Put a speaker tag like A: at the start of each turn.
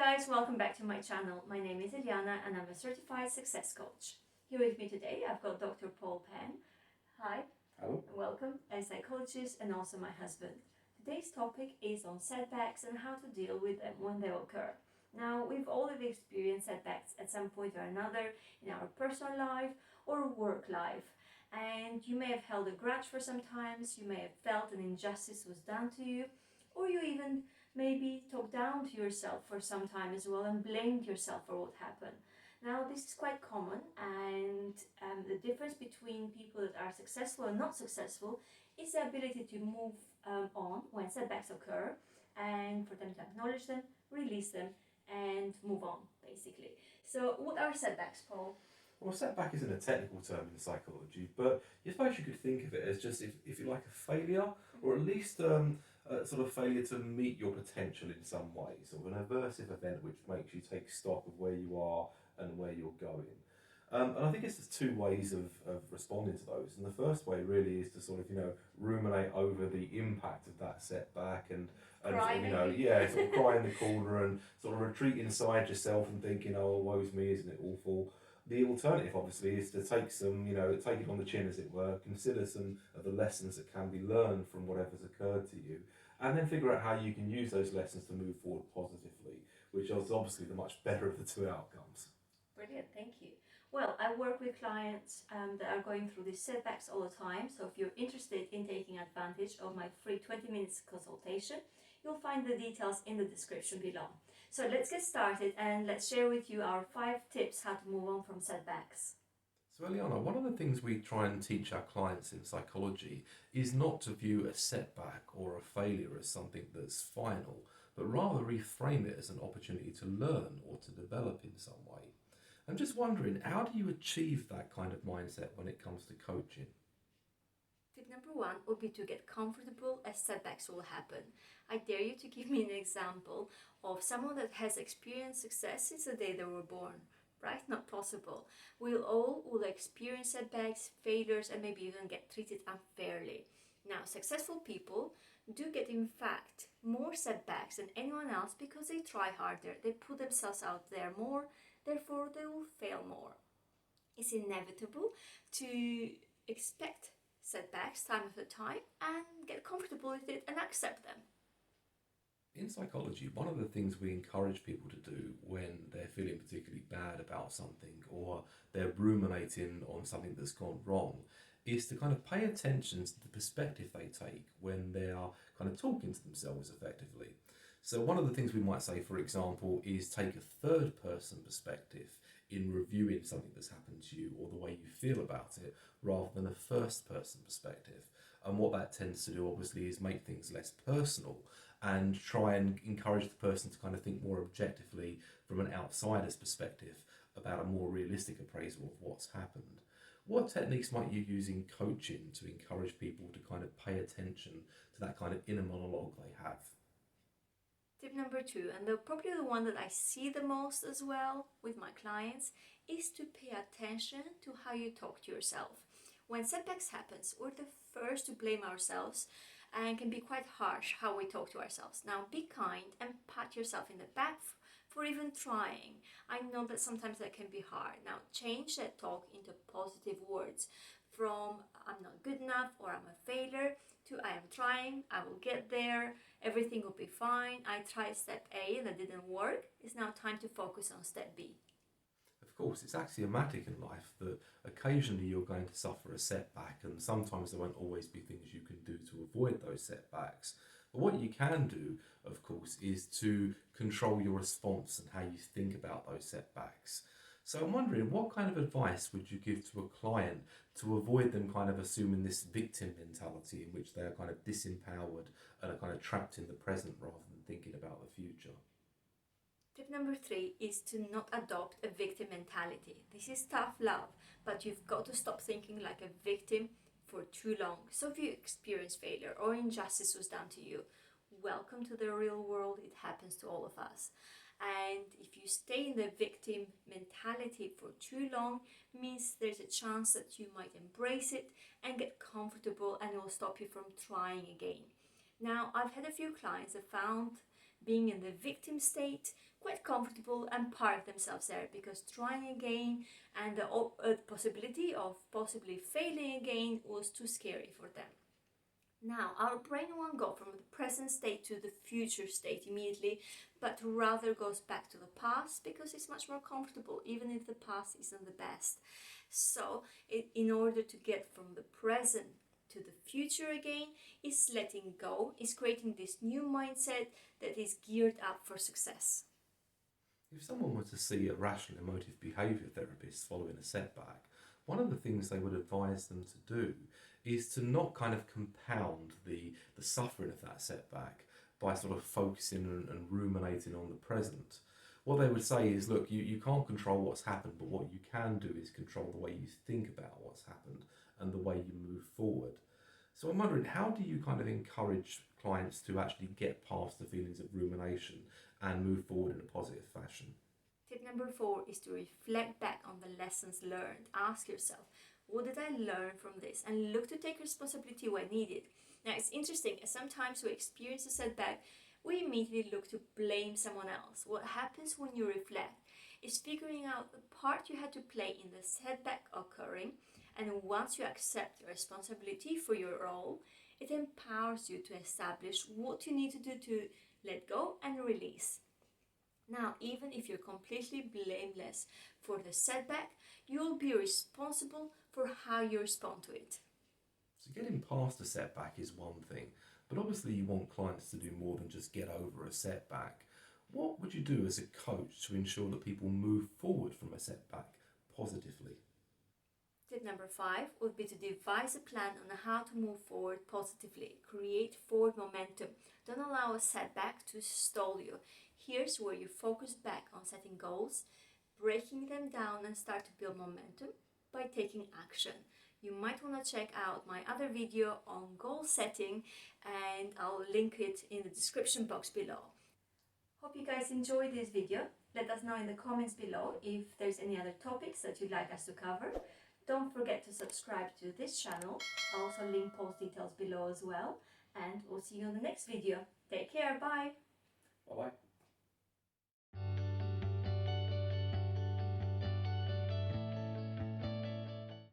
A: guys, welcome back to my channel. My name is Eliana and I'm a certified success coach. Here with me today I've got Dr. Penn. Hi.
B: Hello.
A: Welcome, a psychologist and also my husband. Today's topic is on setbacks and how to deal with them when they occur. Now, we've all experienced setbacks at some point or another in our personal life or work life. And you may have held a grudge for some times, you may have felt an injustice was done to you, or you even maybe talked down to yourself for some time as well and blamed yourself for what happened. Now, this is quite common, and the difference between people that are successful and not successful is the ability to move on when setbacks occur, and for them to acknowledge them, release them, and move on, basically. So, what are setbacks, Paul?
B: Well, setback isn't a technical term in psychology, but I suppose you could think of it as just, if you like, a failure, or at least a sort of failure to meet your potential in some way, sort of an aversive event which makes you take stock of where you are and where you're going. And I think it's just two ways of responding to those. And the first way really is to sort of, ruminate over the impact of that setback and
A: Cry,
B: sort of cry in the corner and sort of retreat inside yourself and thinking, oh, woe's me, isn't it awful? The alternative, obviously, is to take take it on the chin, as it were, consider some of the lessons that can be learned from whatever's occurred to you, and then figure out how you can use those lessons to move forward positively, which is obviously the much better of the two outcomes.
A: Brilliant, thank you. Well, I work with clients that are going through these setbacks all the time, so if you're interested in taking advantage of my free 20 minutes consultation, you'll find the details in the description below. So let's get started and let's share with you our 5 tips how to move on from setbacks.
B: So Eliana, one of the things we try and teach our clients in psychology is not to view a setback or a failure as something that's final, but rather reframe it as an opportunity to learn or to develop in some way. I'm just wondering, how do you achieve that kind of mindset when it comes to coaching?
A: Tip number 1 would be to get comfortable as setbacks will happen. I dare you to give me an example of someone that has experienced success since the day they were born, right? Not possible. We all will experience setbacks, failures, and maybe even get treated unfairly. Now, successful people do get, in fact, more setbacks than anyone else because they try harder, they put themselves out there more, therefore they will fail more. It's inevitable to expect setbacks time after time and get comfortable with it and accept them.
B: In psychology, one of the things we encourage people to do when they're feeling particularly bad about something or they're ruminating on something that's gone wrong is to kind of pay attention to the perspective they take when they are kind of talking to themselves effectively. So one of the things we might say, for example, is take a third person perspective in reviewing something that's happened to you or the way you feel about it, rather than a first person perspective. And what that tends to do, obviously, is make things less personal and try and encourage the person to kind of think more objectively from an outsider's perspective about a more realistic appraisal of what's happened. What techniques might you use in coaching to encourage people to kind of pay attention to that kind of inner monologue they have?
A: Tip number 2, and probably the one that I see the most as well with my clients, is to pay attention to how you talk to yourself. When setbacks happens, we're the first to blame ourselves and can be quite harsh how we talk to ourselves. Now, be kind and pat yourself in the back for even trying. I know that sometimes that can be hard. Now, change that talk into positive words, from I'm not good enough or I'm a failure to I am trying, I will get there, everything will be fine, I tried step A and that didn't work, it's now time to focus on step B.
B: Of course, it's axiomatic in life that occasionally you're going to suffer a setback, and sometimes there won't always be things you can do to avoid those setbacks. But what you can do, of course, is to control your response and how you think about those setbacks. So I'm wondering, what kind of advice would you give to a client to avoid them kind of assuming this victim mentality in which they are kind of disempowered and are kind of trapped in the present rather than thinking about the future?
A: Tip number 3 is to not adopt a victim mentality. This is tough love, but you've got to stop thinking like a victim for too long. So if you experience failure or injustice was done to you, welcome to the real world. It happens to all of us. And if you stay in the victim mentality for too long, means there's a chance that you might embrace it and get comfortable, and it will stop you from trying again. Now, I've had a few clients that found being in the victim state quite comfortable and park themselves there because trying again and the possibility of possibly failing again was too scary for them. Now, our brain won't go from the present state to the future state immediately, but rather goes back to the past because it's much more comfortable, even if the past isn't the best. So, in order to get from the present to the future again, is letting go, is creating this new mindset that is geared up for success.
B: If someone were to see a rational emotive behaviour therapist following a setback, one of the things they would advise them to do is to not kind of compound the suffering of that setback by sort of focusing and ruminating on the present. What they would say is, look, you can't control what's happened, but what you can do is control the way you think about what's happened and the way you move forward. So I'm wondering, how do you kind of encourage clients to actually get past the feelings of rumination and move forward in a positive fashion?
A: Tip number 4 is to reflect back on the lessons learned. Ask yourself, what did I learn from this? And look to take responsibility when needed. Now, it's interesting, as sometimes we experience a setback, we immediately look to blame someone else. What happens when you reflect is figuring out the part you had to play in the setback occurring, and once you accept the responsibility for your role, it empowers you to establish what you need to do to let go and release. Now, even if you're completely blameless for the setback, you'll be responsible for how you respond to it.
B: So getting past a setback is one thing, but obviously you want clients to do more than just get over a setback. What would you do as a coach to ensure that people move forward from a setback positively?
A: Tip number 5 would be to devise a plan on how to move forward positively. Create forward momentum. Don't allow a setback to stall you. Here's where you focus back on setting goals, breaking them down, and start to build momentum by taking action. You might want to check out my other video on goal setting, and I'll link it in the description box below. Hope you guys enjoyed this video. Let us know in the comments below if there's any other topics that you'd like us to cover. Don't forget to subscribe to this channel. I'll also link post details below as well. And we'll see you on the next video. Take care. Bye.
B: Bye-bye.